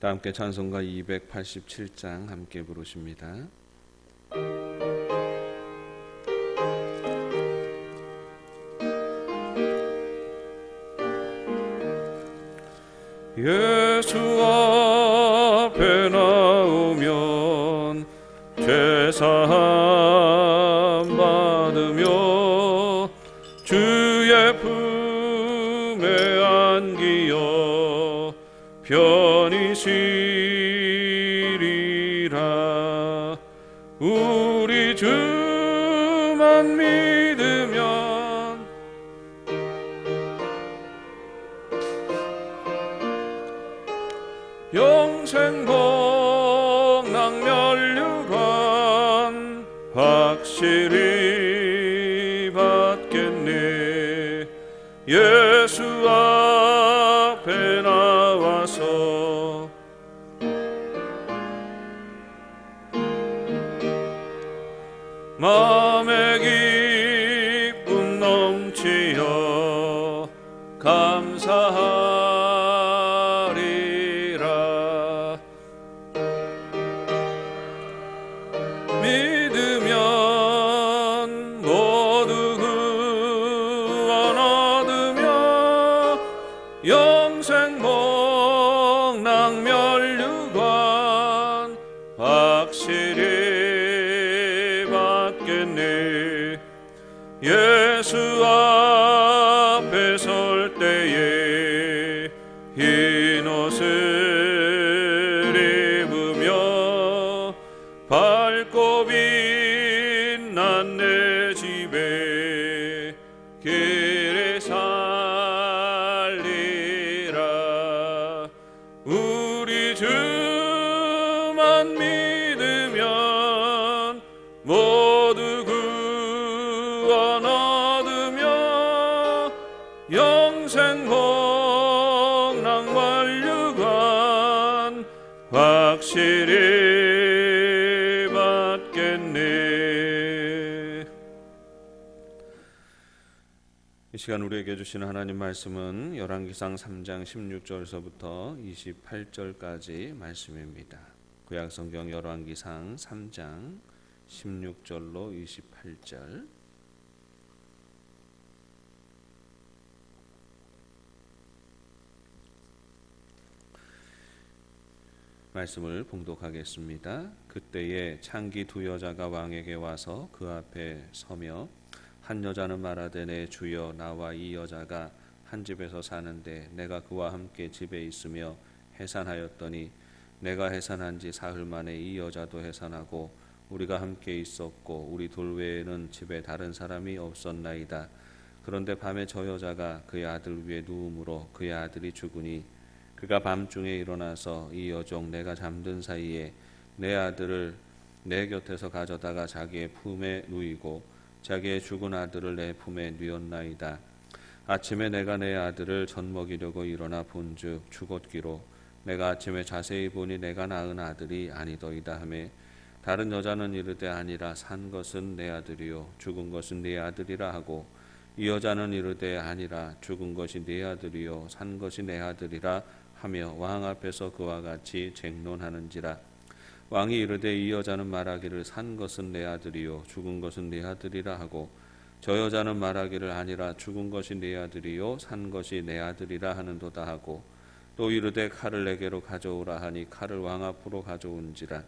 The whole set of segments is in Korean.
다 함께 찬송가 287장 함께 부르십니다. 예수 앞에 나오면 죄사함 받으며 주의 품에 안기어 편히 쉬리라. 우리 주만 믿으면 영생 복락 면류관 확실히 받겠네. 예수 앞에 나와서 마음의 기쁨 넘치어 감사하리라. 믿으면 모두 구원 얻으며 영생 복락 면류관 확실히 받겠네. 예수 앞에 설 때에 흰 옷을 입으며 밝고 빛난 내 집에 길에 살리라. 우리 주만 믿으면 모두 구원 얻으며 영생 복락 완료관 확실히 받겠네. 이 시간 우리에게 주시는 하나님 말씀은 열왕기상 3장 16절서부터 28절까지 말씀입니다. 구약성경 열왕기상 3장 16절로 28절. 말씀을 봉독하겠습니다. 그때에 창기 두 여자가 왕에게 와서 그 앞에 서며 한 여자는 말하되 내 주여, 나와 이 여자가 한 집에서 사는데 내가 그와 함께 집에 있으며 해산하였더니 내가 해산한 지 사흘 만에 이 여자도 해산하고 우리가 함께 있었고 우리 둘 외에는 집에 다른 사람이 없었나이다. 그런데 밤에 저 여자가 그의 아들 위에 누움으로 그의 아들이 죽으니 그가 밤중에 일어나서 이 여종 내가 잠든 사이에 내 아들을 내 곁에서 가져다가 자기의 품에 누이고 자기의 죽은 아들을 내 품에 누였나이다. 아침에 내가 내 아들을 젖먹이려고 일어나 본즉 죽었기로 내가 아침에 자세히 보니 내가 낳은 아들이 아니더이다 하매 다른 여자는 이르되 아니라 산 것은 내 아들이요 죽은 것은 네 아들이라 하고 이 여자는 이르되 아니라 죽은 것이 네 아들이요 산 것이 내 아들이라 하며 왕 앞에서 그와 같이 쟁론하는지라. 왕이 이르되 이 여자는 말하기를 산 것은 내 아들이요 죽은 것은 네 아들이라 하고 저 여자는 말하기를 아니라 죽은 것이 네 아들이요 산 것이 내 아들이라 하는도다 하고 또 이르되 칼을 내게로 가져오라 하니 칼을 왕 앞으로 가져온지라.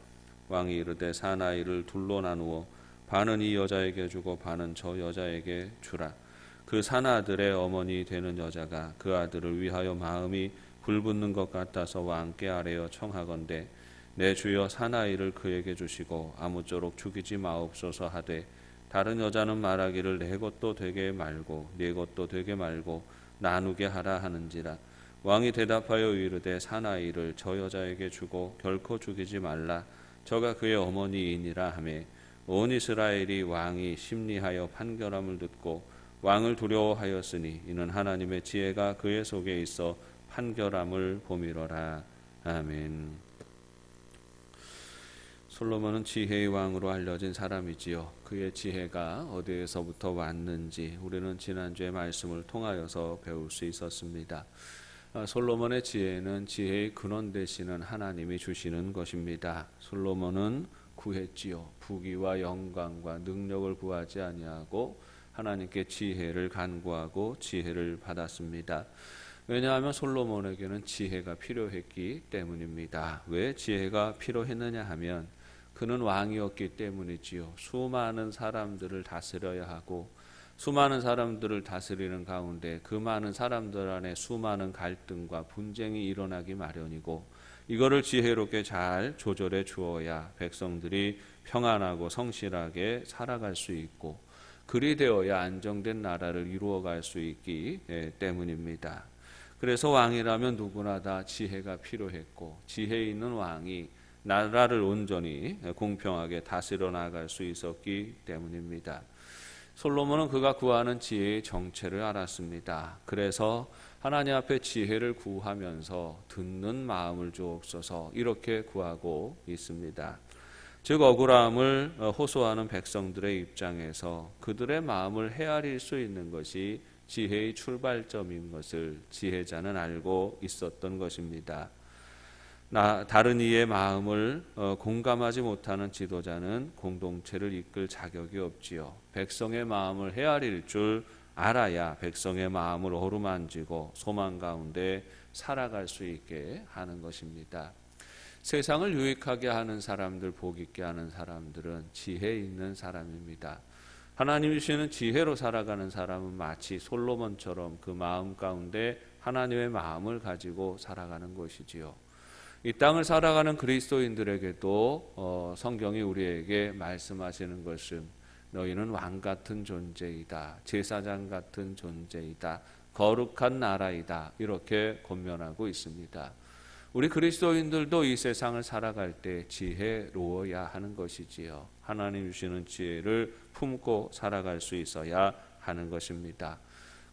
왕이 이르되 사나이를 둘로 나누어 반은 이 여자에게 주고 반은 저 여자에게 주라. 그 사나들의 어머니 되는 여자가 그 아들을 위하여 마음이 불붙는 것 같아서 왕께 아뢰어 청하건대 내 주여 사나이를 그에게 주시고 아무쪼록 죽이지 마옵소서 하되 다른 여자는 말하기를 내 것도 되게 말고 네 것도 되게 말고 나누게 하라 하는지라. 왕이 대답하여 이르되 사나이를 저 여자에게 주고 결코 죽이지 말라. 저가 그의 어머니이니라 하매 온 이스라엘이 왕이 심리하여 판결함을 듣고 왕을 두려워하였으니 이는 하나님의 지혜가 그의 속에 있어 판결함을 보미러라. 아멘. 솔로몬은 지혜의 왕으로 알려진 사람이지요. 그의 지혜가 어디에서부터 왔는지 우리는 지난주의 말씀을 통하여서 배울 수 있었습니다. 솔로몬의 지혜는 지혜의 근원 되시는 하나님이 주시는 것입니다. 솔로몬은 구했지요. 부귀와 영광과 능력을 구하지 아니하고 하나님께 지혜를 간구하고 지혜를 받았습니다. 왜냐하면 솔로몬에게는 지혜가 필요했기 때문입니다. 왜 지혜가 필요했느냐 하면 그는 왕이었기 때문이지요. 수많은 사람들을 다스려야 하고 수많은 사람들을 다스리는 가운데 그 많은 사람들 안에 수많은 갈등과 분쟁이 일어나기 마련이고 이거를 지혜롭게 잘 조절해 주어야 백성들이 평안하고 성실하게 살아갈 수 있고 그리 되어야 안정된 나라를 이루어갈 수 있기 때문입니다. 그래서 왕이라면 누구나 다 지혜가 필요했고 지혜 있는 왕이 나라를 온전히 공평하게 다스려 나갈 수 있었기 때문입니다. 솔로몬은 그가 구하는 지혜의 정체를 알았습니다. 그래서 하나님 앞에 지혜를 구하면서 듣는 마음을 주옵소서 이렇게 구하고 있습니다. 즉 억울함을 호소하는 백성들의 입장에서 그들의 마음을 헤아릴 수 있는 것이 지혜의 출발점인 것을 지혜자는 알고 있었던 것입니다. 다른 이의 마음을 공감하지 못하는 지도자는 공동체를 이끌 자격이 없지요. 백성의 마음을 헤아릴 줄 알아야 백성의 마음을 어루만지고 소망 가운데 살아갈 수 있게 하는 것입니다. 세상을 유익하게 하는 사람들, 복 있게 하는 사람들은 지혜 있는 사람입니다. 하나님이 주시는 지혜로 살아가는 사람은 마치 솔로몬처럼 그 마음 가운데 하나님의 마음을 가지고 살아가는 것이지요. 이 땅을 살아가는 그리스도인들에게도 성경이 우리에게 말씀하시는 것은 너희는 왕 같은 존재이다. 제사장 같은 존재이다. 거룩한 나라이다. 이렇게 권면하고 있습니다. 우리 그리스도인들도 이 세상을 살아갈 때 지혜로워야 하는 것이지요. 하나님 주시는 지혜를 품고 살아갈 수 있어야 하는 것입니다.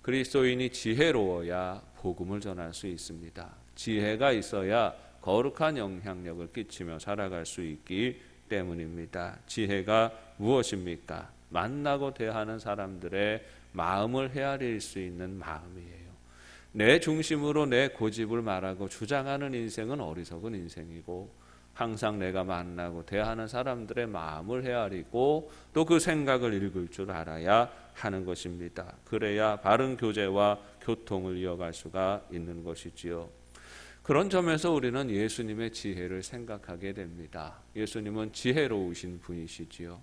그리스도인이 지혜로워야 복음을 전할 수 있습니다. 지혜가 있어야 거룩한 영향력을 끼치며 살아갈 수 있기 때문입니다. 지혜가 무엇입니까? 만나고 대하는 사람들의 마음을 헤아릴 수 있는 마음이에요. 내 중심으로 내 고집을 말하고 주장하는 인생은 어리석은 인생이고 항상 내가 만나고 대하는 사람들의 마음을 헤아리고 또 그 생각을 읽을 줄 알아야 하는 것입니다. 그래야 바른 교제와 교통을 이어갈 수가 있는 것이지요. 그런 점에서 우리는 예수님의 지혜를 생각하게 됩니다. 예수님은 지혜로우신 분이시지요.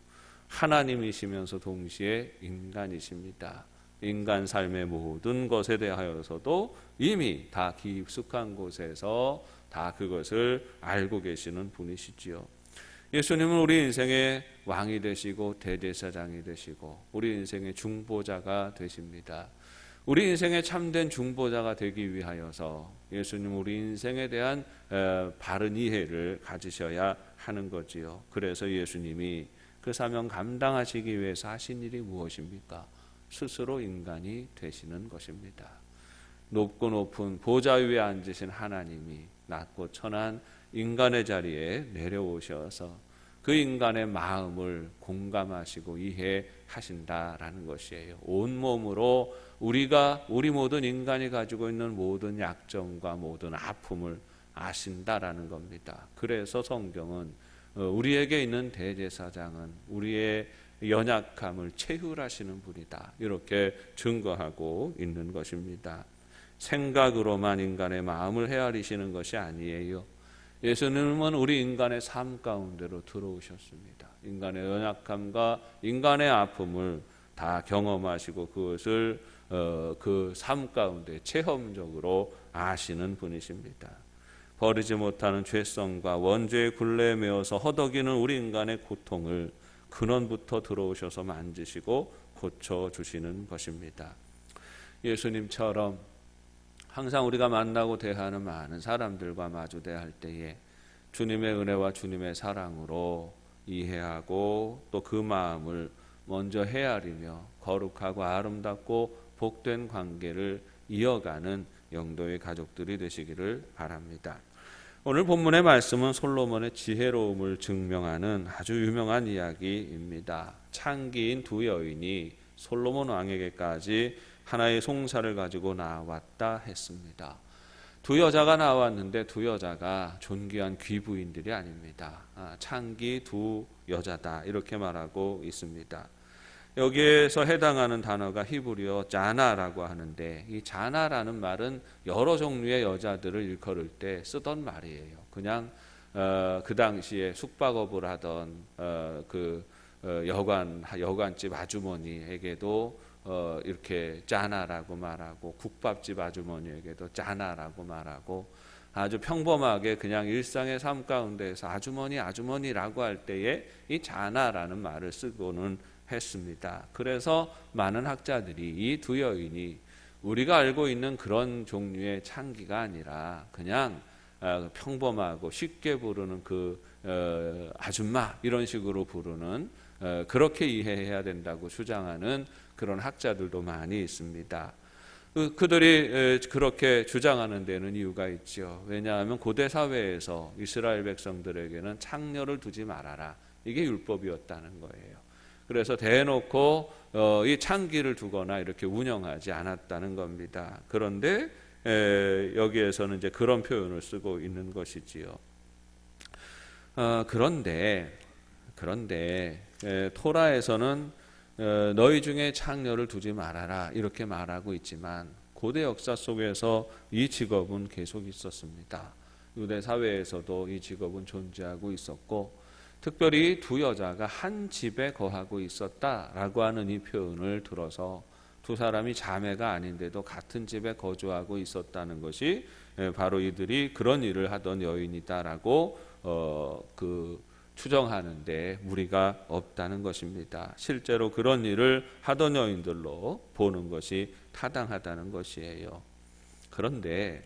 하나님이시면서 동시에 인간이십니다. 인간 삶의 모든 것에 대하여서도 이미 다 깊숙한 곳에서 다 그것을 알고 계시는 분이시지요. 예수님은 우리 인생의 왕이 되시고 대제사장이 되시고 우리 인생의 중보자가 되십니다. 우리 인생의 참된 중보자가 되기 위하여서 예수님 우리 인생에 대한 바른 이해를 가지셔야 하는 거지요. 그래서 예수님이 그 사명 감당하시기 위해서 하신 일이 무엇입니까? 스스로 인간이 되시는 것입니다. 높고 높은 보좌 위에 앉으신 하나님이 낮고 천한 인간의 자리에 내려오셔서 그 인간의 마음을 공감하시고 이해하신다라는 것이에요. 온몸으로 우리 모든 인간이 가지고 있는 모든 약점과 모든 아픔을 아신다라는 겁니다. 그래서 성경은 우리에게 있는 대제사장은 우리의 연약함을 체휼하시는 분이다. 이렇게 증거하고 있는 것입니다. 생각으로만 인간의 마음을 헤아리시는 것이 아니에요. 예수님은 우리 인간의 삶 가운데로 들어오셨습니다. 인간의 연약함과 인간의 아픔을 다 경험하시고 그것을 그 삶 가운데 체험적으로 아시는 분이십니다. 버리지 못하는 죄성과 원죄의 굴레에 매어서 허덕이는 우리 인간의 고통을 근원부터 들어오셔서 만지시고 고쳐주시는 것입니다. 예수님처럼 항상 우리가 만나고 대하는 많은 사람들과 마주 대할 때에 주님의 은혜와 주님의 사랑으로 이해하고 또 그 마음을 먼저 헤아리며 거룩하고 아름답고 복된 관계를 이어가는 영도의 가족들이 되시기를 바랍니다. 오늘 본문의 말씀은 솔로몬의 지혜로움을 증명하는 아주 유명한 이야기입니다. 창기인 두 여인이 솔로몬 왕에게까지 하나의 송사를 가지고 나왔다 했습니다. 두 여자가 나왔는데 두 여자가 존귀한 귀부인들이 아닙니다. 창기 두 여자다 이렇게 말하고 있습니다. 여기에서 해당하는 단어가 히브리어 자나라고 하는데, 이 자나라는 말은 여러 종류의 여자들을 일컬을 때 쓰던 말이에요. 그냥 그 당시에 숙박업을 하던 여관집 아주머니에게도 이렇게 자나라고 말하고, 국밥집 아주머니에게도 자나라고 말하고, 아주 평범하게 그냥 일상의 삶 가운데에서 아주머니라고 할 때에 이 자나라는 말을 쓰고는 했습니다. 그래서 많은 학자들이 이 두 여인이 우리가 알고 있는 그런 종류의 창기가 아니라 그냥 평범하고 쉽게 부르는 아줌마 이런 식으로 부르는, 그렇게 이해해야 된다고 주장하는 그런 학자들도 많이 있습니다. 그들이 그렇게 주장하는 데는 이유가 있죠. 왜냐하면 고대 사회에서 이스라엘 백성들에게는 창녀를 두지 말아라, 이게 율법이었다는 거예요. 그래서 대놓고 이 창기를 두거나 이렇게 운영하지 않았다는 겁니다. 그런데 여기에서는 이제 그런 표현을 쓰고 있는 것이지요. 그런데 토라에서는 너희 중에 창녀를 두지 말아라 이렇게 말하고 있지만, 고대 역사 속에서 이 직업은 계속 있었습니다. 유대 사회에서도 이 직업은 존재하고 있었고, 특별히 두 여자가 한 집에 거하고 있었다라고 하는 이 표현을 들어서 두 사람이 자매가 아닌데도 같은 집에 거주하고 있었다는 것이 바로 이들이 그런 일을 하던 여인이다라고 추정하는데 무리가 없다는 것입니다. 실제로 그런 일을 하던 여인들로 보는 것이 타당하다는 것이에요. 그런데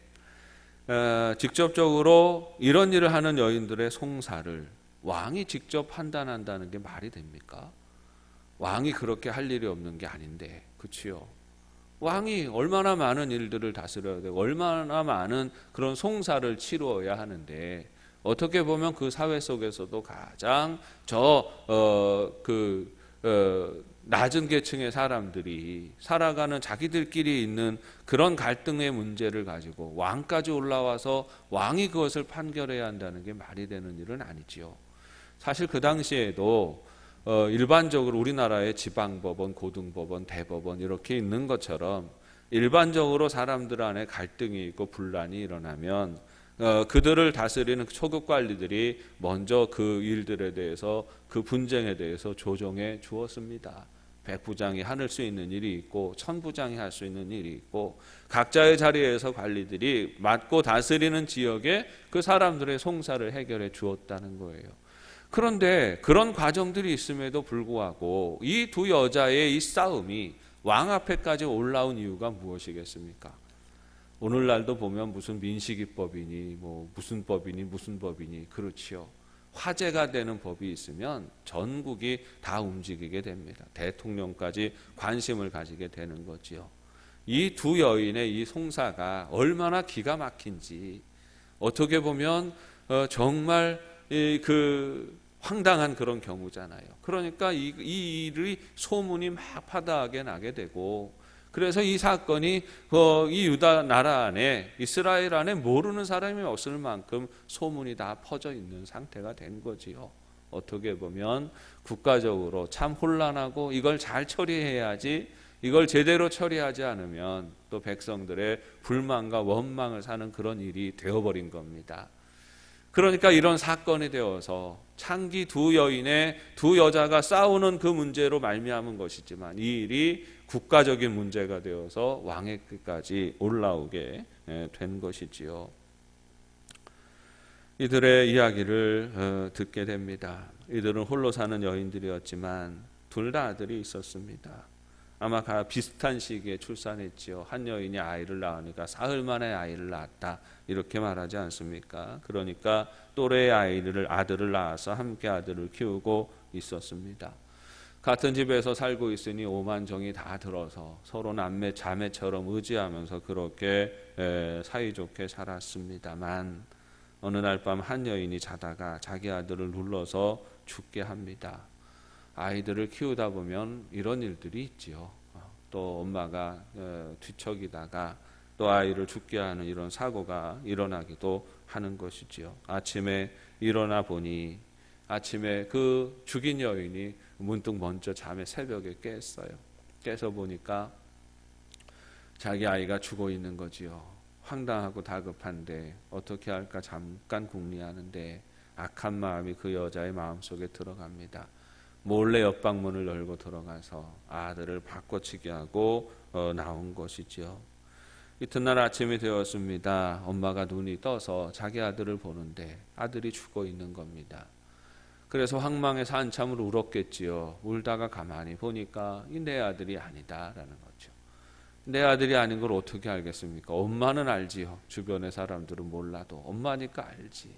직접적으로 이런 일을 하는 여인들의 송사를 왕이 직접 판단한다는 게 말이 됩니까? 왕이 그렇게 할 일이 없는 게 아닌데, 그렇지요? 왕이 얼마나 많은 일들을 다스려야 되고 얼마나 많은 그런 송사를 치루어야 하는데, 어떻게 보면 그 사회 속에서도 가장 낮은 계층의 사람들이 살아가는 자기들끼리 있는 그런 갈등의 문제를 가지고 왕까지 올라와서 왕이 그것을 판결해야 한다는 게 말이 되는 일은 아니지요. 사실 그 당시에도 일반적으로 우리나라의 지방법원, 고등법원, 대법원 이렇게 있는 것처럼 일반적으로 사람들 안에 갈등이 있고 분란이 일어나면 그들을 다스리는 초급 관리들이 먼저 그 일들에 대해서, 그 분쟁에 대해서 조정해 주었습니다. 백부장이 할 수 있는 일이 있고 천부장이 할 수 있는 일이 있고, 각자의 자리에서 관리들이 맡고 다스리는 지역에 그 사람들의 송사를 해결해 주었다는 거예요. 그런데 그런 과정들이 있음에도 불구하고 이 두 여자의 이 싸움이 왕 앞에까지 올라온 이유가 무엇이겠습니까? 오늘날도 보면 무슨 민식이법이니 무슨 법이니 그렇지요. 화제가 되는 법이 있으면 전국이 다 움직이게 됩니다. 대통령까지 관심을 가지게 되는 거지요. 이 두 여인의 이 송사가 얼마나 기가 막힌지, 어떻게 보면 정말 황당한 그런 경우잖아요. 그러니까 이 일이 소문이 막 파다하게 나게 되고, 그래서 이 사건이 이 유다 나라 안에, 이스라엘 안에 모르는 사람이 없을 만큼 소문이 다 퍼져 있는 상태가 된 거지요. 어떻게 보면 국가적으로 참 혼란하고, 이걸 잘 처리해야지, 이걸 제대로 처리하지 않으면 또 백성들의 불만과 원망을 사는 그런 일이 되어버린 겁니다. 그러니까 이런 사건이 되어서 창기 두 여자가 싸우는 그 문제로 말미암은 것이지만, 이 일이 국가적인 문제가 되어서 왕의 끝까지 올라오게 된 것이지요. 이들의 이야기를 듣게 됩니다. 이들은 홀로 사는 여인들이었지만 둘 다 아들이 있었습니다. 아마 비슷한 시기에 출산했지요. 한 여인이 아이를 낳으니까 사흘 만에 아이를 낳았다 이렇게 말하지 않습니까? 그러니까 또래의 아들을 낳아서 함께 아들을 키우고 있었습니다. 같은 집에서 살고 있으니 오만정이 다 들어서 서로 남매 자매처럼 의지하면서 그렇게 사이좋게 살았습니다만, 어느 날 밤 한 여인이 자다가 자기 아들을 눌러서 죽게 합니다. 아이들을 키우다 보면 이런 일들이 있지요. 또 엄마가 뒤척이다가 또 아이를 죽게 하는 이런 사고가 일어나기도 하는 것이지요. 아침에 일어나 보니 아침에 그 죽인 여인이 문득 먼저 잠에 새벽에 깼어요. 깨서 보니까 자기 아이가 죽어 있는 거지요. 황당하고 다급한데 어떻게 할까 잠깐 궁리하는데 악한 마음이 그 여자의 마음속에 들어갑니다. 몰래 옆방문을 열고 들어가서 아들을 바꿔치기 하고 나온 것이지요. 이튿날 아침이 되었습니다. 엄마가 눈이 떠서 자기 아들을 보는데 아들이 죽어 있는 겁니다. 그래서 황망해서 한참을 울었겠지요. 울다가 가만히 보니까 이 내 아들이 아니다라는 거죠. 내 아들이 아닌 걸 어떻게 알겠습니까? 엄마는 알지요. 주변의 사람들은 몰라도 엄마니까 알지.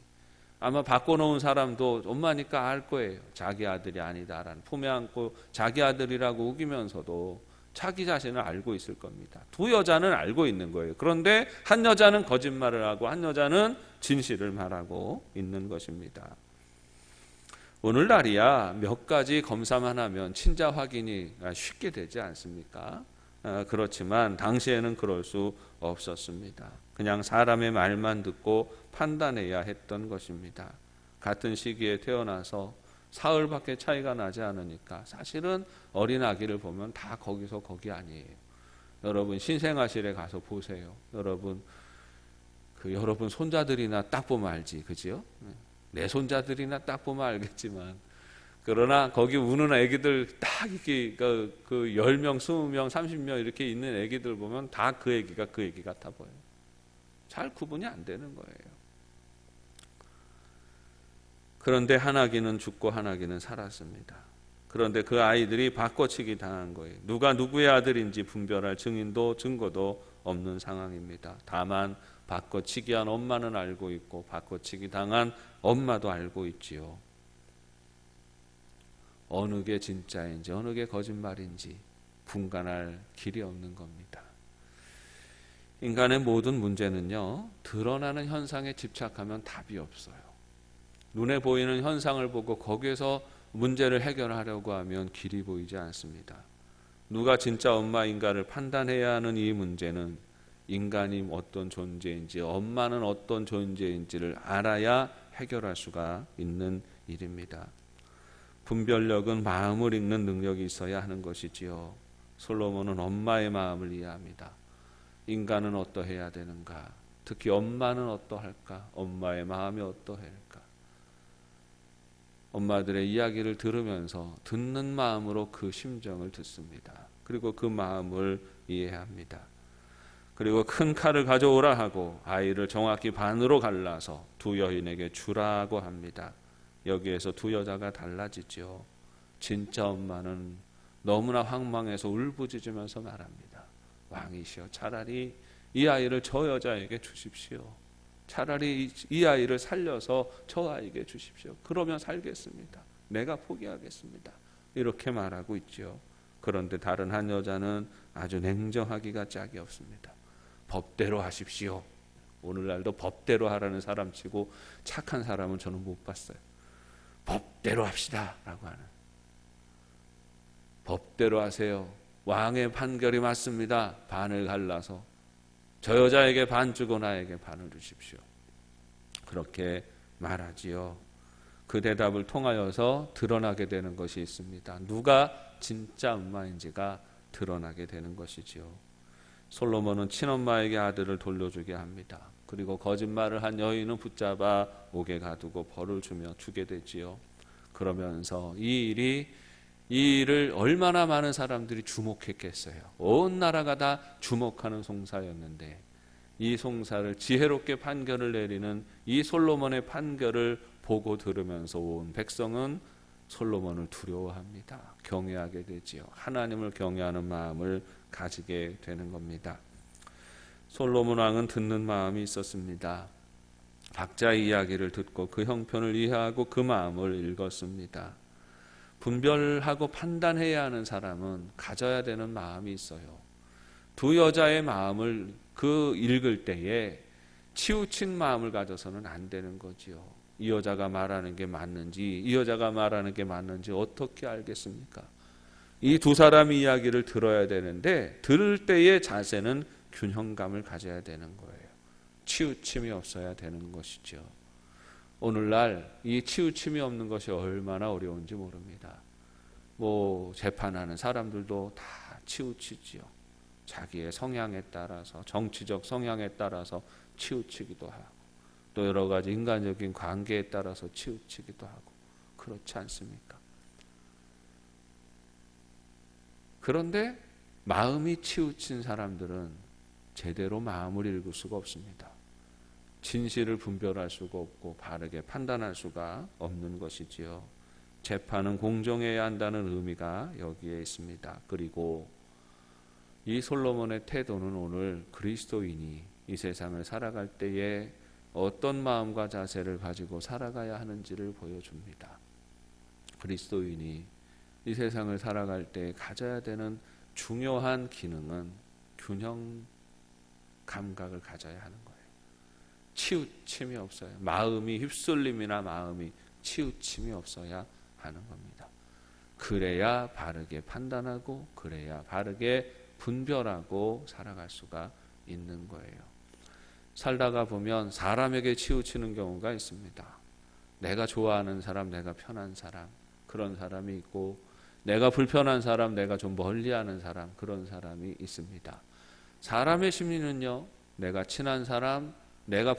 아마 바꿔놓은 사람도 엄마니까 알 거예요. 자기 아들이 아니다라는, 품에 안고 자기 아들이라고 우기면서도 자기 자신을 알고 있을 겁니다. 두 여자는 알고 있는 거예요. 그런데 한 여자는 거짓말을 하고 한 여자는 진실을 말하고 있는 것입니다. 오늘날이야 몇 가지 검사만 하면 친자 확인이 쉽게 되지 않습니까? 그렇지만 당시에는 그럴 수 없었습니다. 그냥 사람의 말만 듣고 판단해야 했던 것입니다. 같은 시기에 태어나서 사흘밖에 차이가 나지 않으니까 사실은 어린 아기를 보면 다 거기서 거기 아니에요. 여러분 신생아실에 가서 보세요. 여러분 여러분 손자들이나 딱 보면 알지, 그지요? 내 손자들이나 딱 보면 알겠지만, 그러나 거기 우는 애기들 딱 이렇게 그 10명, 20명, 30명 이렇게 있는 애기들 보면 다 그 애기가 그 애기 같아 보여요. 잘 구분이 안 되는 거예요. 그런데 한 아기는 죽고 한 아기는 살았습니다. 그런데 그 아이들이 바꿔치기 당한 거예요. 누가 누구의 아들인지 분별할 증인도 증거도 없는 상황입니다. 다만 바꿔치기한 엄마는 알고 있고 바꿔치기 당한 엄마도 알고 있지요. 어느 게 진짜인지 어느 게 거짓말인지 분간할 길이 없는 겁니다. 인간의 모든 문제는요, 드러나는 현상에 집착하면 답이 없어요. 눈에 보이는 현상을 보고 거기에서 문제를 해결하려고 하면 길이 보이지 않습니다. 누가 진짜 엄마인가를 판단해야 하는 이 문제는 인간이 어떤 존재인지, 엄마는 어떤 존재인지를 알아야 해결할 수가 있는 일입니다. 분별력은 마음을 읽는 능력이 있어야 하는 것이지요. 솔로몬은 엄마의 마음을 이해합니다. 인간은 어떠해야 되는가? 특히 엄마는 어떠할까? 엄마의 마음이 어떠할까? 엄마들의 이야기를 들으면서 듣는 마음으로 그 심정을 듣습니다. 그리고 그 마음을 이해합니다. 그리고 큰 칼을 가져오라 하고 아이를 정확히 반으로 갈라서 두 여인에게 주라고 합니다. 여기에서 두 여자가 달라지죠. 진짜 엄마는 너무나 황망해서 울부짖으면서 말합니다. 왕이시여, 차라리 이 아이를 저 여자에게 주십시오. 차라리 이 아이를 살려서 저 아이에게 주십시오. 그러면 살겠습니다. 내가 포기하겠습니다. 이렇게 말하고 있죠. 그런데 다른 한 여자는 아주 냉정하기가 짝이 없습니다. 법대로 하십시오. 오늘날도 법대로 하라는 사람치고 착한 사람은 저는 못 봤어요. 법대로 합시다 라고 하는. 법대로 하세요. 왕의 판결이 맞습니다. 반을 갈라서 저 여자에게 반 주고 나에게 반을 주십시오. 그렇게 말하지요. 그 대답을 통하여서 드러나게 되는 것이 있습니다. 누가 진짜 엄마인지가 드러나게 되는 것이지요. 솔로몬은 친엄마에게 아들을 돌려주게 합니다. 그리고 거짓말을 한 여인은 붙잡아 옥에 가두고 벌을 주며 주게 되지요. 그러면서 이 일을 얼마나 많은 사람들이 주목했겠어요. 온 나라가 다 주목하는 송사였는데 이 송사를 지혜롭게 판결을 내리는 이 솔로몬의 판결을 보고 들으면서 온 백성은 솔로몬을 두려워합니다. 경외하게 되지요. 하나님을 경외하는 마음을 가지게 되는 겁니다. 솔로몬 왕은 듣는 마음이 있었습니다. 각자의 이야기를 듣고 그 형편을 이해하고 그 마음을 읽었습니다. 분별하고 판단해야 하는 사람은 가져야 되는 마음이 있어요. 두 여자의 마음을 읽을 때에 치우친 마음을 가져서는 안 되는 거지요. 이 여자가 말하는 게 맞는지, 이 여자가 말하는 게 맞는지 어떻게 알겠습니까? 이 두 사람의 이야기를 들어야 되는데 들을 때의 자세는 균형감을 가져야 되는 거예요. 치우침이 없어야 되는 것이죠. 오늘날 이 치우침이 없는 것이 얼마나 어려운지 모릅니다. 재판하는 사람들도 다 치우치지요. 자기의 성향에 따라서, 정치적 성향에 따라서 치우치기도 하고, 또 여러 가지 인간적인 관계에 따라서 치우치기도 하고, 그렇지 않습니까? 그런데 마음이 치우친 사람들은 제대로 마음을 읽을 수가 없습니다. 진실을 분별할 수가 없고 바르게 판단할 수가 없는 것이지요. 재판은 공정해야 한다는 의미가 여기에 있습니다. 그리고 이 솔로몬의 태도는 오늘 그리스도인이 이 세상을 살아갈 때에 어떤 마음과 자세를 가지고 살아가야 하는지를 보여줍니다. 그리스도인이 이 세상을 살아갈 때 가져야 되는 중요한 기능은 균형 감각을 가져야 하는 거예요. 치우침이 없어요. 마음이 휩쓸림이나 마음이 치우침이 없어야 하는 겁니다. 그래야 바르게 판단하고 그래야 바르게 분별하고 살아갈 수가 있는 거예요. 살다가 보면 사람에게 치우치는 경우가 있습니다. 내가 좋아하는 사람, 내가 편한 사람, 그런 사람이 있고, 내가 불편한 사람, 내가 좀 멀리하는 사람, 그런 사람이 있습니다. 사람의 심리는요, 내가 친한 사람, 내가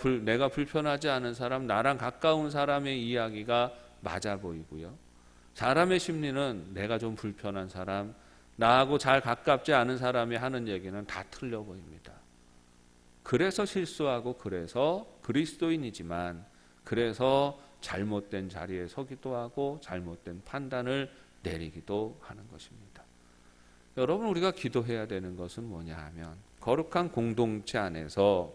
불편하지 않은 사람, 나랑 가까운 사람의 이야기가 맞아 보이고요. 사람의 심리는 내가 좀 불편한 사람, 나하고 잘 가깝지 않은 사람이 하는 얘기는 다 틀려 보입니다. 그래서 실수하고, 그래서 그리스도인이지만, 그래서 잘못된 자리에 서기도 하고 잘못된 판단을 내리기도 하는 것입니다. 여러분, 우리가 기도해야 되는 것은 뭐냐 하면, 거룩한 공동체 안에서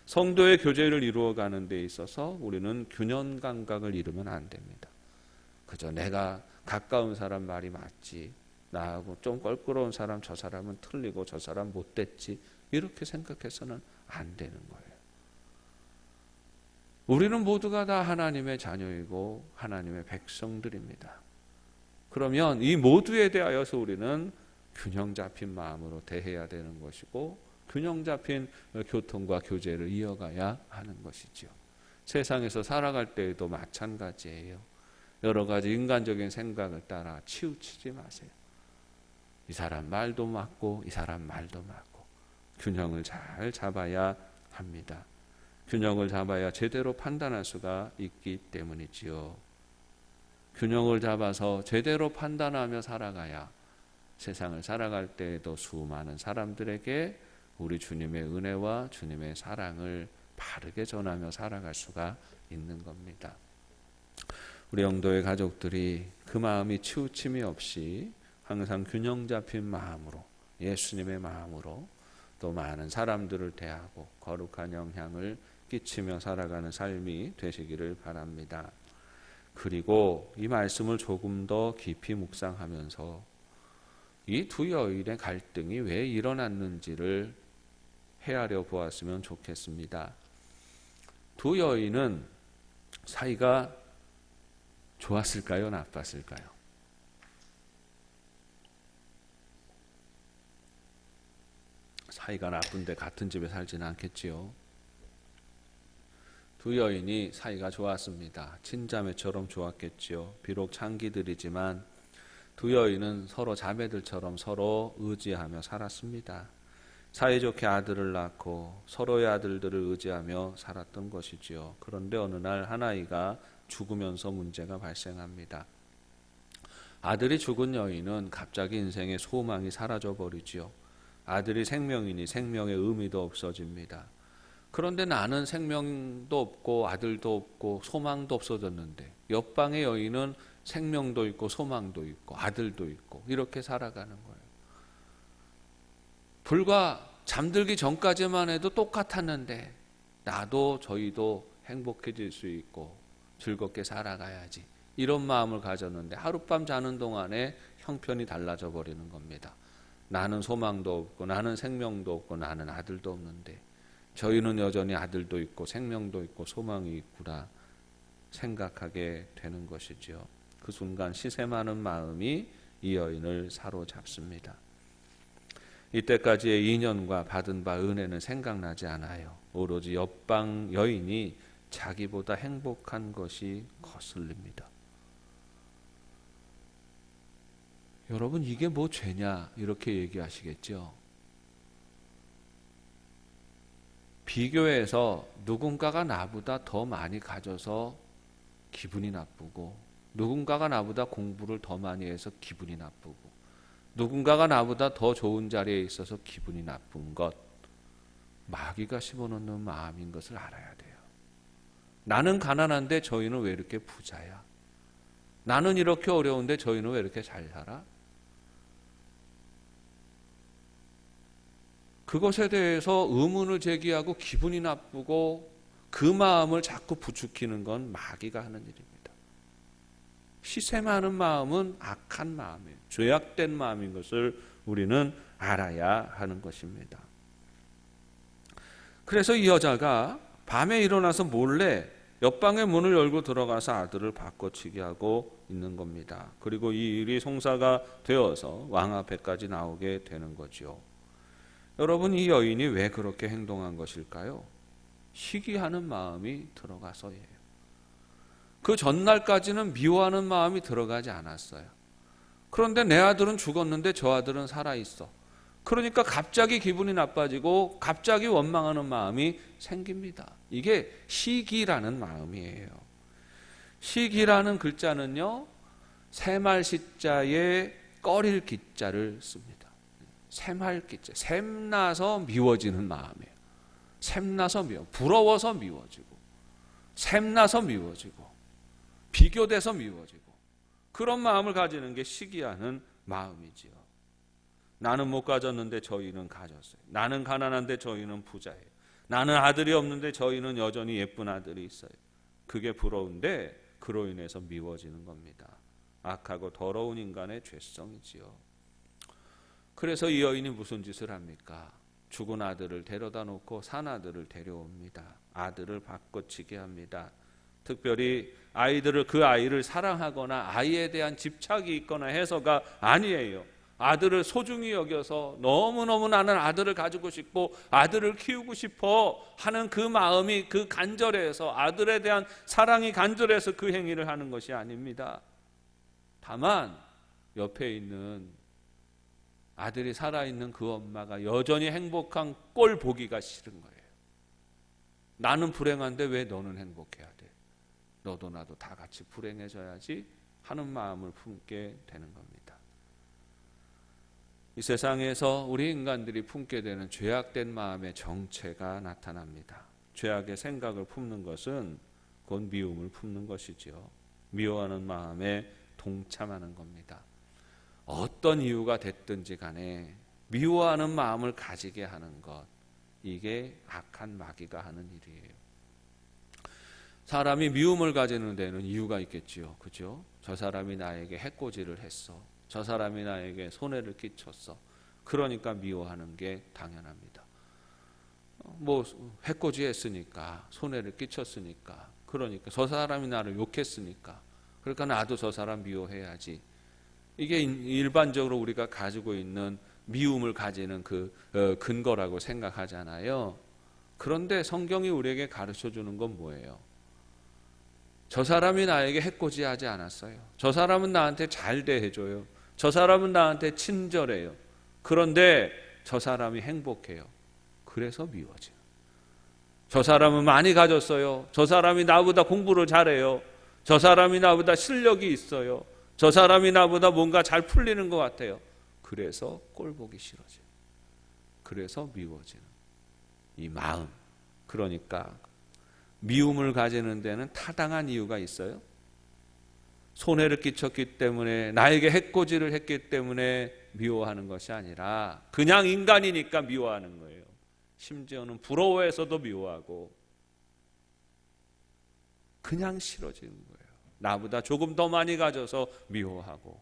성도의 교제를 이루어가는 데 있어서 우리는 균형 감각을 잃으면 안 됩니다. 그저 내가 가까운 사람 말이 맞지, 나하고 좀 껄끄러운 사람, 저 사람은 틀리고 저 사람 못됐지, 이렇게 생각해서는 안 되는 거예요. 우리는 모두가 다 하나님의 자녀이고 하나님의 백성들입니다. 그러면 이 모두에 대하여서 우리는 균형 잡힌 마음으로 대해야 되는 것이고, 균형 잡힌 교통과 교제를 이어가야 하는 것이죠. 세상에서 살아갈 때에도 마찬가지예요. 여러 가지 인간적인 생각을 따라 치우치지 마세요. 이 사람 말도 맞고 이 사람 말도 맞고, 균형을 잘 잡아야 합니다. 균형을 잡아야 제대로 판단할 수가 있기 때문이지요. 균형을 잡아서 제대로 판단하며 살아가야 세상을 살아갈 때에도 수많은 사람들에게 우리 주님의 은혜와 주님의 사랑을 바르게 전하며 살아갈 수가 있는 겁니다. 우리 영도의 가족들이 그 마음이 치우침이 없이 항상 균형 잡힌 마음으로, 예수님의 마음으로 또 많은 사람들을 대하고 거룩한 영향을 끼치며 살아가는 삶이 되시기를 바랍니다. 그리고 이 말씀을 조금 더 깊이 묵상하면서 이 두 여인의 갈등이 왜 일어났는지를 헤아려 보았으면 좋겠습니다. 두 여인은 사이가 좋았을까요? 나빴을까요? 사이가 나쁜데 같은 집에 살지는 않겠지요. 두 여인이 사이가 좋았습니다. 친자매처럼 좋았겠지요. 비록 창기들이지만 두 여인은 서로 자매들처럼 서로 의지하며 살았습니다. 사이좋게 아들을 낳고 서로의 아들들을 의지하며 살았던 것이지요. 그런데 어느 날 한 아이가 죽으면서 문제가 발생합니다. 아들이 죽은 여인은 갑자기 인생의 소망이 사라져버리지요. 아들이 생명이니 생명의 의미도 없어집니다. 그런데 나는 생명도 없고 아들도 없고 소망도 없어졌는데, 옆방의 여인은 생명도 있고 소망도 있고 아들도 있고 이렇게 살아가는 거예요. 불과 잠들기 전까지만 해도 똑같았는데, 나도 저희도 행복해질 수 있고 즐겁게 살아가야지, 이런 마음을 가졌는데 하룻밤 자는 동안에 형편이 달라져 버리는 겁니다. 나는 소망도 없고 나는 생명도 없고 나는 아들도 없는데 저희는 여전히 아들도 있고 생명도 있고 소망이 있구나 생각하게 되는 것이지요. 그 순간 시샘하는 마음이 이 여인을 사로잡습니다. 이때까지의 인연과 받은 바 은혜는 생각나지 않아요. 오로지 옆방 여인이 자기보다 행복한 것이 거슬립니다. 여러분, 이게 뭐 죄냐 이렇게 얘기하시겠죠. 비교해서 누군가가 나보다 더 많이 가져서 기분이 나쁘고, 누군가가 나보다 공부를 더 많이 해서 기분이 나쁘고, 누군가가 나보다 더 좋은 자리에 있어서 기분이 나쁜 것, 마귀가 심어놓는 마음인 것을 알아야 돼요. 나는 가난한데 저희는 왜 이렇게 부자야? 나는 이렇게 어려운데 저희는 왜 이렇게 잘 살아? 그것에 대해서 의문을 제기하고 기분이 나쁘고 그 마음을 자꾸 부추기는 건 마귀가 하는 일입니다. 시샘하는 마음은 악한 마음이에요. 죄악된 마음인 것을 우리는 알아야 하는 것입니다. 그래서 이 여자가 밤에 일어나서 몰래 옆방의 문을 열고 들어가서 아들을 바꿔치기 하고 있는 겁니다. 그리고 이 일이 송사가 되어서 왕 앞에까지 나오게 되는 거죠. 여러분, 이 여인이 왜 그렇게 행동한 것일까요? 시기하는 마음이 들어가서예요. 그 전날까지는 미워하는 마음이 들어가지 않았어요. 그런데 내 아들은 죽었는데 저 아들은 살아있어. 그러니까 갑자기 기분이 나빠지고 갑자기 원망하는 마음이 생깁니다. 이게 시기라는 마음이에요. 시기라는 글자는요, 새말시자에 꺼릴 기자를 씁니다. 새말기자, 샘나서 미워지는 마음이에요. 샘나서 부러워서 미워지고, 샘나서 미워지고, 비교돼서 미워지고, 그런 마음을 가지는 게 시기하는 마음이지요. 나는 못 가졌는데 저희는 가졌어요. 나는 가난한데 저희는 부자예요. 나는 아들이 없는데 저희는 여전히 예쁜 아들이 있어요. 그게 부러운데 그로 인해서 미워지는 겁니다. 악하고 더러운 인간의 죄성이지요. 그래서 이 여인이 무슨 짓을 합니까? 죽은 아들을 데려다 놓고 산 아들을 데려옵니다. 아들을 바꿔치게 합니다. 특별히 그 아이를 사랑하거나 아이에 대한 집착이 있거나 해서가 아니에요. 아들을 소중히 여겨서 너무너무 나는 아들을 가지고 싶고 아들을 키우고 싶어 하는 그 마음이, 그 간절해서, 아들에 대한 사랑이 간절해서 그 행위를 하는 것이 아닙니다. 다만 옆에 있는 아들이 살아있는 그 엄마가 여전히 행복한 꼴 보기가 싫은 거예요. 나는 불행한데 왜 너는 행복해야 돼? 너도 나도 다 같이 불행해져야지 하는 마음을 품게 되는 겁니다. 이 세상에서 우리 인간들이 품게 되는 죄악된 마음의 정체가 나타납니다. 죄악의 생각을 품는 것은 곧 미움을 품는 것이죠. 미워하는 마음에 동참하는 겁니다. 어떤 이유가 됐든지 간에 미워하는 마음을 가지게 하는 것, 이게 악한 마귀가 하는 일이에요. 사람이 미움을 가지는 데는 이유가 있겠지요. 그죠? 저 사람이 나에게 해코지를 했어. 저 사람이 나에게 손해를 끼쳤어. 그러니까 미워하는 게 당연합니다. 뭐 해코지 했으니까, 손해를 끼쳤으니까, 그러니까 저 사람이 나를 욕했으니까, 그러니까 나도 저 사람 미워해야지. 이게 일반적으로 우리가 가지고 있는 미움을 가지는 그 근거라고 생각하잖아요. 그런데 성경이 우리에게 가르쳐주는 건 뭐예요? 저 사람이 나에게 해코지하지 않았어요. 저 사람은 나한테 잘 대해줘요. 저 사람은 나한테 친절해요. 그런데 저 사람이 행복해요. 그래서 미워져요. 저 사람은 많이 가졌어요. 저 사람이 나보다 공부를 잘해요. 저 사람이 나보다 실력이 있어요. 저 사람이 나보다 뭔가 잘 풀리는 것 같아요. 그래서 꼴 보기 싫어져요. 그래서 미워지는 이 마음. 그러니까 미움을 가지는 데는 타당한 이유가 있어요. 손해를 끼쳤기 때문에, 나에게 해코지를 했기 때문에 미워하는 것이 아니라 그냥 인간이니까 미워하는 거예요. 심지어는 부러워해서도 미워하고 그냥 싫어지는 거예요. 나보다 조금 더 많이 가져서 미워하고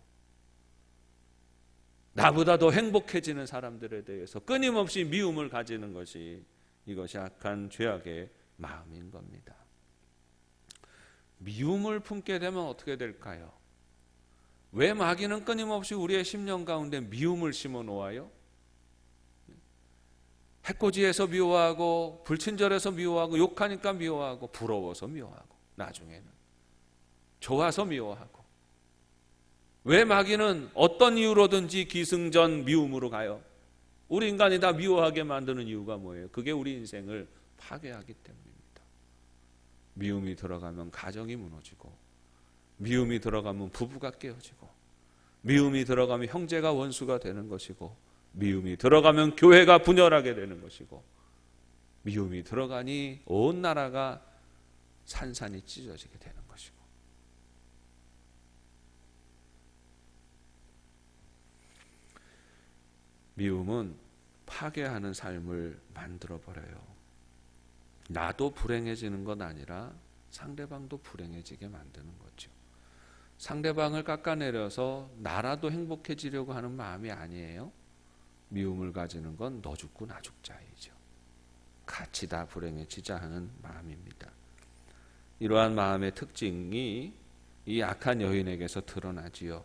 나보다 더 행복해지는 사람들에 대해서 끊임없이 미움을 가지는 것이, 이것이 악한 죄악의 마음인 겁니다. 미움을 품게 되면 어떻게 될까요? 왜 마귀는 끊임없이 우리의 심령 가운데 미움을 심어 놓아요? 해코지해서 미워하고 불친절해서 미워하고 욕하니까 미워하고 부러워서 미워하고 나중에는 좋아서 미워하고. 왜 마귀는 어떤 이유로든지 기승전 미움으로 가요? 우리 인간이 다 미워하게 만드는 이유가 뭐예요? 그게 우리 인생을 파괴하기 때문입니다. 미움이 들어가면 가정이 무너지고, 미움이 들어가면 부부가 깨어지고, 미움이 들어가면 형제가 원수가 되는 것이고, 미움이 들어가면 교회가 분열하게 되는 것이고, 미움이 들어가니 온 나라가 산산이 찢어지게 되는 것이고. 미움은 파괴하는 삶을 만들어버려요. 나도 불행해지는 건 아니라 상대방도 불행해지게 만드는 거죠. 상대방을 깎아내려서 나라도 행복해지려고 하는 마음이 아니에요. 미움을 가지는 건 너 죽고 나 죽자이죠. 같이 다 불행해지자 하는 마음입니다. 이러한 마음의 특징이 이 악한 여인에게서 드러나지요.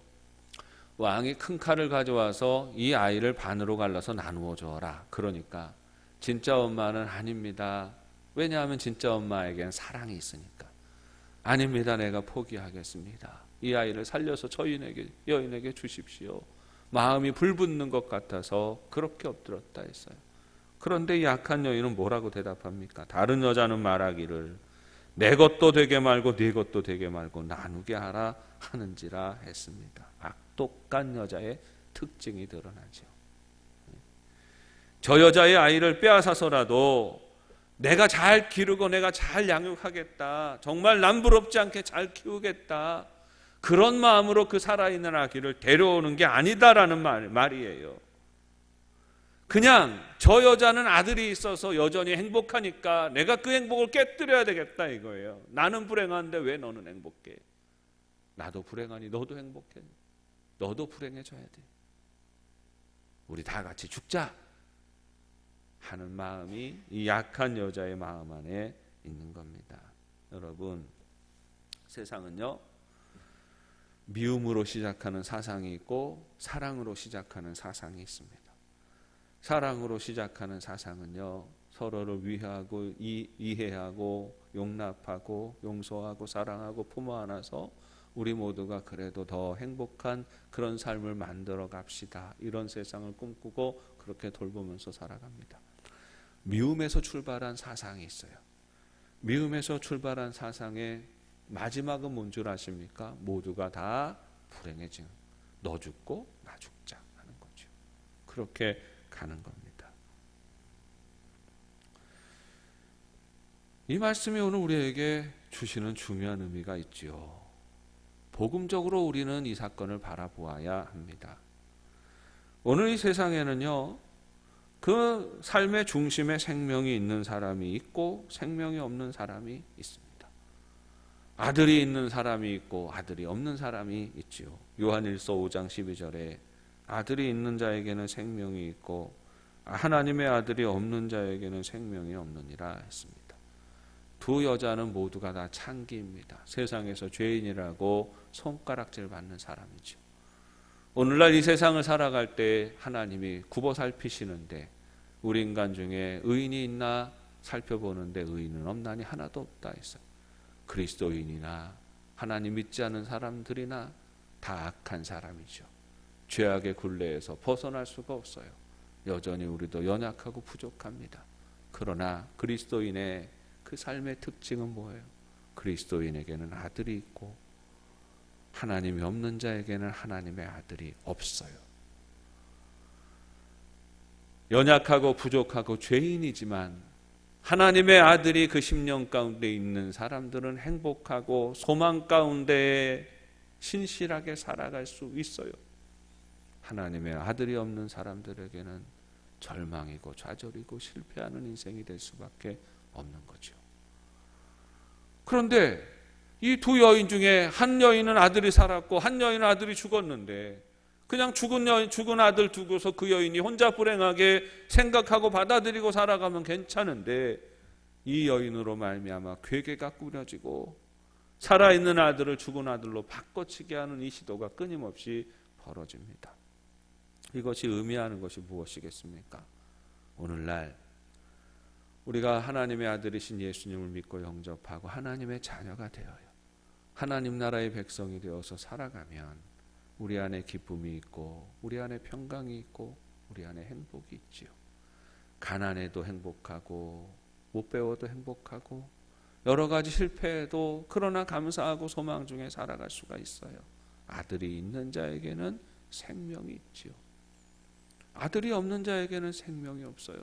왕이 큰 칼을 가져와서 이 아이를 반으로 갈라서 나누어 주어라. 그러니까 진짜 엄마는 아닙니다. 왜냐하면 진짜 엄마에겐 사랑이 있으니까. 아닙니다. 내가 포기하겠습니다. 이 아이를 살려서 여인에게 주십시오. 마음이 불붙는 것 같아서 그렇게 엎드렸다 했어요. 그런데 이 악한 여인은 뭐라고 대답합니까? 다른 여자는 말하기를 내 것도 되게 말고 네 것도 되게 말고 나누게 하라 하는지라 했습니다. 악독한 여자의 특징이 드러나죠. 저 여자의 아이를 빼앗아서라도 내가 잘 기르고 내가 잘 양육하겠다, 정말 남부럽지 않게 잘 키우겠다, 그런 마음으로 그 살아있는 아기를 데려오는 게 아니다라는 말이에요. 그냥 저 여자는 아들이 있어서 여전히 행복하니까 내가 그 행복을 깨뜨려야 되겠다 이거예요. 나는 불행한데 왜 너는 행복해? 나도 불행하니 너도 행복해. 너도 불행해져야 돼. 우리 다 같이 죽자 하는 마음이 이 약한 여자의 마음 안에 있는 겁니다. 여러분, 세상은요, 미움으로 시작하는 사상이 있고 사랑으로 시작하는 사상이 있습니다. 사랑으로 시작하는 사상은요, 서로를 위하고 이해하고 용납하고 용서하고 사랑하고 품어 안아서 우리 모두가 그래도 더 행복한 그런 삶을 만들어 갑시다, 이런 세상을 꿈꾸고 그렇게 돌보면서 살아갑니다. 미움에서 출발한 사상이 있어요. 미움에서 출발한 사상의 마지막은 뭔 줄 아십니까? 모두가 다 불행해지는, 너 죽고 나 죽자 하는 거죠. 그렇게 가는 겁니다. 이 말씀이 오늘 우리에게 주시는 중요한 의미가 있지요. 복음적으로 우리는 이 사건을 바라보아야 합니다. 오늘 이 세상에는요, 그 삶의 중심에 생명이 있는 사람이 있고 생명이 없는 사람이 있습니다. 아들이 있는 사람이 있고 아들이 없는 사람이 있지요. 요한일서 5장 12절에 아들이 있는 자에게는 생명이 있고 하나님의 아들이 없는 자에게는 생명이 없느니라 했습니다. 두 여자는 모두가 다 창기입니다. 세상에서 죄인이라고 손가락질 받는 사람이죠. 오늘날 이 세상을 살아갈 때 하나님이 굽어 살피시는데 우리 인간 중에 의인이 있나 살펴보는데 의인은 없나니 하나도 없다 했어요. 그리스도인이나 하나님 믿지 않는 사람들이나 다 악한 사람이죠. 죄악의 굴레에서 벗어날 수가 없어요. 여전히 우리도 연약하고 부족합니다. 그러나 그리스도인의 그 삶의 특징은 뭐예요? 그리스도인에게는 아들이 있고 하나님이 없는 자에게는 하나님의 아들이 없어요. 연약하고 부족하고 죄인이지만 하나님의 아들이 그 심령 가운데 있는 사람들은 행복하고 소망 가운데 신실하게 살아갈 수 있어요. 하나님의 아들이 없는 사람들에게는 절망이고 좌절이고 실패하는 인생이 될 수밖에 없는 거죠. 그런데 이 두 여인 중에 한 여인은 아들이 살았고 한 여인은 아들이 죽었는데 그냥 죽은 아들 두고서 그 여인이 혼자 불행하게 생각하고 받아들이고 살아가면 괜찮은데 이 여인으로 말미암아 괴계가 꾸려지고 살아있는 아들을 죽은 아들로 바꿔치게 하는 이 시도가 끊임없이 벌어집니다. 이것이 의미하는 것이 무엇이겠습니까? 오늘날 우리가 하나님의 아들이신 예수님을 믿고 영접하고 하나님의 자녀가 되어요. 하나님 나라의 백성이 되어서 살아가면 우리 안에 기쁨이 있고 우리 안에 평강이 있고 우리 안에 행복이 있지요. 가난해도 행복하고 못 배워도 행복하고 여러 가지 실패해도 그러나 감사하고 소망 중에 살아갈 수가 있어요. 아들이 있는 자에게는 생명이 있지요. 아들이 없는 자에게는 생명이 없어요.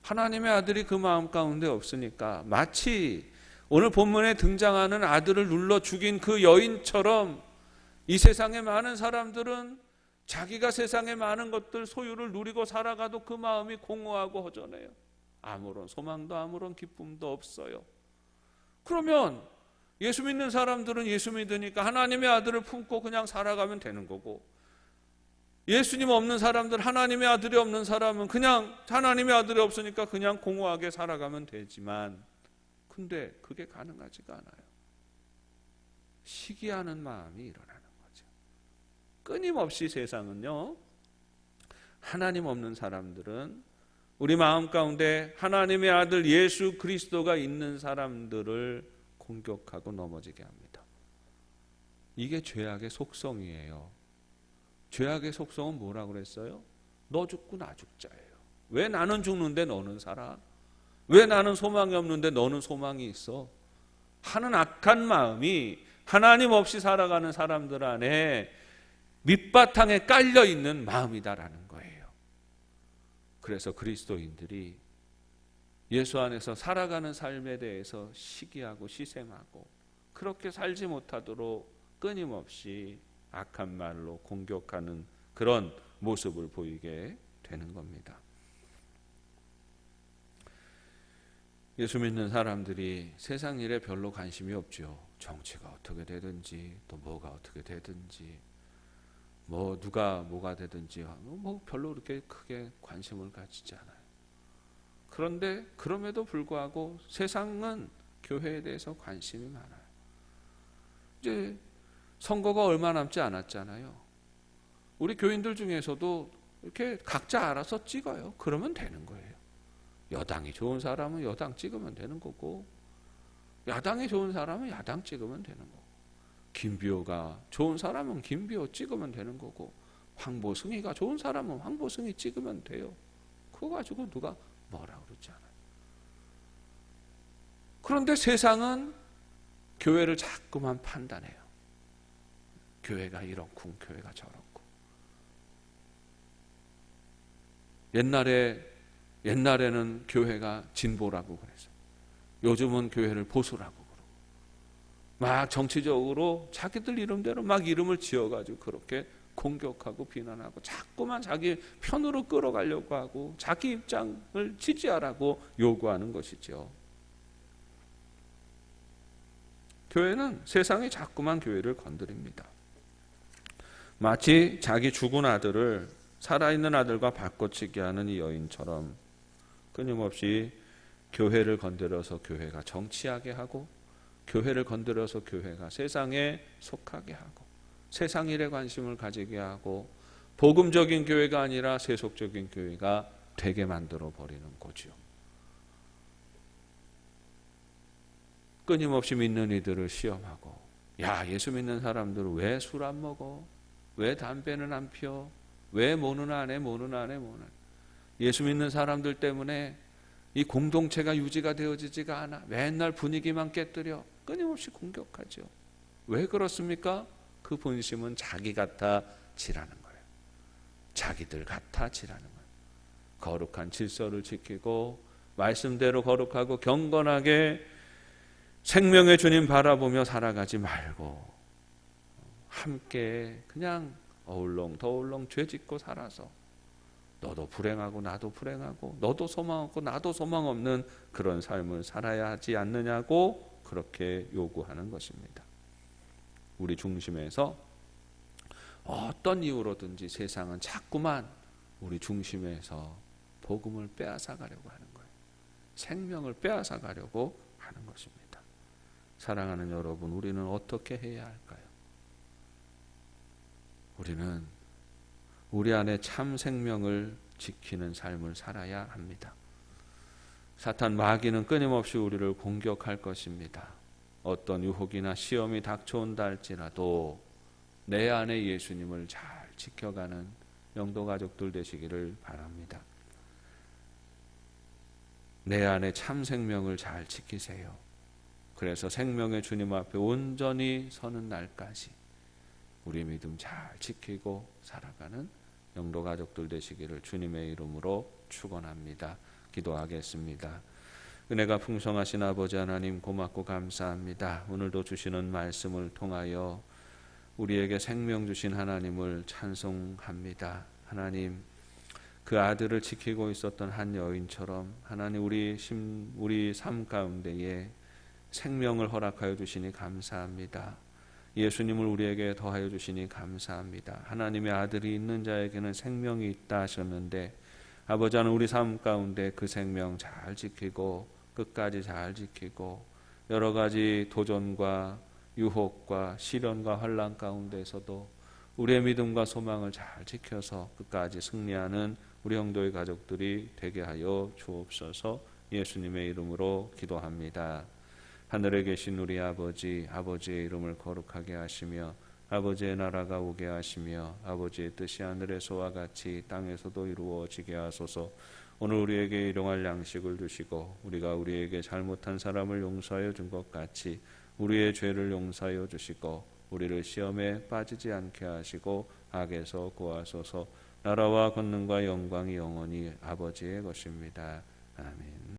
하나님의 아들이 그 마음 가운데 없으니까 마치 오늘 본문에 등장하는 아들을 눌러 죽인 그 여인처럼 이 세상의 많은 사람들은 자기가 세상의 많은 것들 소유를 누리고 살아가도 그 마음이 공허하고 허전해요. 아무런 소망도 아무런 기쁨도 없어요. 그러면 예수 믿는 사람들은 예수 믿으니까 하나님의 아들을 품고 그냥 살아가면 되는 거고, 예수님 없는 사람들, 하나님의 아들이 없는 사람은 그냥 하나님의 아들이 없으니까 그냥 공허하게 살아가면 되지만, 근데 그게 가능하지가 않아요. 시기하는 마음이 일어나는 거죠. 끊임없이 세상은요, 하나님 없는 사람들은 우리 마음 가운데 하나님의 아들 예수 그리스도가 있는 사람들을 공격하고 넘어지게 합니다. 이게 죄악의 속성이에요. 죄악의 속성은 뭐라고 그랬어요? 너 죽고 나 죽자예요. 왜 나는 죽는데 너는 살아? 왜 나는 소망이 없는데 너는 소망이 있어? 하는 악한 마음이 하나님 없이 살아가는 사람들 안에 밑바탕에 깔려 있는 마음이다라는 거예요. 그래서 그리스도인들이 예수 안에서 살아가는 삶에 대해서 시기하고 시샘하고 그렇게 살지 못하도록 끊임없이 악한 말로 공격하는 그런 모습을 보이게 되는 겁니다. 예수 믿는 사람들이 세상 일에 별로 관심이 없죠. 정치가 어떻게 되든지 또 뭐가 어떻게 되든지 뭐 누가 뭐가 되든지 뭐 별로 그렇게 크게 관심을 가지지 않아요. 그런데 그럼에도 불구하고 세상은 교회에 대해서 관심이 많아요. 이제 선거가 얼마 남지 않았잖아요. 우리 교인들 중에서도 이렇게 각자 알아서 찍어요. 그러면 되는 거예요. 여당이 좋은 사람은 여당 찍으면 되는 거고, 야당이 좋은 사람은 야당 찍으면 되는 거고, 김비호가 좋은 사람은 김비호 찍으면 되는 거고, 황보승이가 좋은 사람은 황보승이 찍으면 돼요. 그거 가지고 누가 뭐라 그러지 않아요. 그런데 세상은 교회를 자꾸만 판단해요. 교회가 이렇고 교회가 저렇고. 옛날에는 교회가 진보라고 그랬어요. 요즘은 교회를 보수라고 그러고. 막 정치적으로 자기들 이름대로 막 이름을 지어가지고 그렇게 공격하고 비난하고 자꾸만 자기 편으로 끌어가려고 하고 자기 입장을 지지하라고 요구하는 것이죠. 교회는 세상이 자꾸만 교회를 건드립니다. 마치 자기 죽은 아들을 살아있는 아들과 바꿔치기 하는 이 여인처럼 끊임없이 교회를 건드려서 교회가 정치하게 하고, 교회를 건드려서 교회가 세상에 속하게 하고, 세상 일에 관심을 가지게 하고, 복음적인 교회가 아니라 세속적인 교회가 되게 만들어 버리는 거죠. 끊임없이 믿는 이들을 시험하고, 야, 예수 믿는 사람들은 왜 술 안 먹어? 왜 담배는 안 피워? 왜 뭐는 안 해? 뭐는 안 해? 뭐는. 예수 믿는 사람들 때문에 이 공동체가 유지가 되어지지가 않아. 맨날 분위기만 깨뜨려. 끊임없이 공격하죠. 왜 그렇습니까? 그 본심은 자기 같아지라는 거예요. 자기들 같아지라는 거예요. 거룩한 질서를 지키고 말씀대로 거룩하고 경건하게 생명의 주님 바라보며 살아가지 말고 함께 그냥 어울렁더울렁 죄짓고 살아서 너도 불행하고 나도 불행하고 너도 소망 없고 나도 소망 없는 그런 삶을 살아야 하지 않느냐고 그렇게 요구하는 것입니다. 우리 중심에서 어떤 이유로든지 세상은 자꾸만 우리 중심에서 복음을 빼앗아 가려고 하는 거예요. 생명을 빼앗아 가려고 하는 것입니다. 사랑하는 여러분, 우리는 어떻게 해야 할까요? 우리는 우리 안에 참 생명을 지키는 삶을 살아야 합니다. 사탄 마귀는 끊임없이 우리를 공격할 것입니다. 어떤 유혹이나 시험이 닥쳐온다 할지라도 내 안에 예수님을 잘 지켜가는 영도 가족들 되시기를 바랍니다. 내 안에 참 생명을 잘 지키세요. 그래서 생명의 주님 앞에 온전히 서는 날까지 우리 믿음 잘 지키고 살아가는 영도 가족들 되시기를 주님의 이름으로 축원합니다. 기도하겠습니다. 은혜가 풍성하신 아버지 하나님 고맙고 감사합니다. 오늘도 주시는 말씀을 통하여 우리에게 생명 주신 하나님을 찬송합니다. 하나님, 그 아들을 지키고 있었던 한 여인처럼 하나님 우리 삶 가운데에 생명을 허락하여 주시니 감사합니다. 예수님을 우리에게 더하여 주시니 감사합니다. 하나님의 아들이 있는 자에게는 생명이 있다 하셨는데 아버지 하나님 우리 삶 가운데 그 생명 잘 지키고 끝까지 잘 지키고 여러 가지 도전과 유혹과 시련과 환난 가운데서도 우리의 믿음과 소망을 잘 지켜서 끝까지 승리하는 우리 형도의 가족들이 되게 하여 주옵소서. 예수님의 이름으로 기도합니다. 하늘에 계신 우리 아버지, 아버지의 이름을 거룩하게 하시며 아버지의 나라가 오게 하시며 아버지의 뜻이 하늘에서와 같이 땅에서도 이루어지게 하소서. 오늘 우리에게 일용할 양식을 주시고 우리가 우리에게 잘못한 사람을 용서하여 준 것 같이 우리의 죄를 용서하여 주시고 우리를 시험에 빠지지 않게 하시고 악에서 구하소서. 나라와 권능과 영광이 영원히 아버지의 것입니다. 아멘.